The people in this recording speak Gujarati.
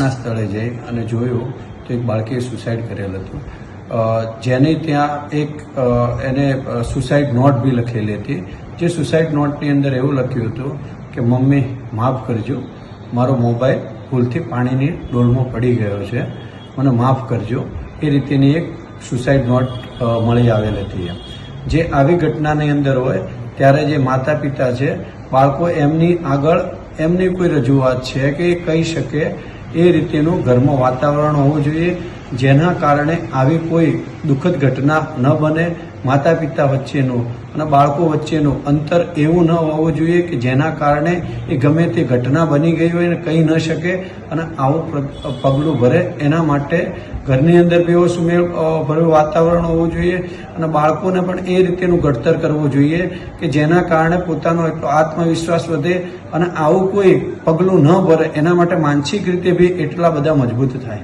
ઘટના સ્થળે જઈ અને જોયું તો એક બાળકીએ સુસાઇડ કરેલ હતું, જેની ત્યાં એક એને સુસાઇડ નોટ બી લખેલી હતી. જે સુસાઇડ નોટની અંદર એવું લખ્યું હતું કે મમ્મી માફ કરજો, મારો મોબાઈલ ભૂલથી પાણીની ડોલમાં પડી ગયો છે, મને માફ કરજો. એ રીતેની એક સુસાઇડ નોટ મળી આવેલ હતી. જે આવી ઘટનાની અંદર હોય ત્યારે જે માતા પિતા છે, બાળકો એમની આગળ એમની કોઈ રજૂઆત છે કે એ કહી શકે એ રીતેનું ઘરમાં વાતાવરણ હોવું જોઈએ, જેના કારણે આવી કોઈ દુઃખદ ઘટના ન બને. માતા પિતા વચ્ચેનું અને બાળકો વચ્ચેનું અંતર એવું ન હોવું જોઈએ કે જેના કારણે એ ગમે તે ઘટના બની ગઈ હોય ને કહી ન શકે અને આવું પગલું ભરે. એના માટે ઘરની અંદર બી એવો સુમેળ ભર્યું વાતાવરણ હોવું જોઈએ અને બાળકોને પણ એ રીતેનું ઘડતર કરવું જોઈએ કે જેના કારણે પોતાનો એટલો આત્મવિશ્વાસ વધે અને આવું કોઈ પગલું ન ભરે. એના માટે માનસિક રીતે બી એટલા બધા મજબૂત થાય.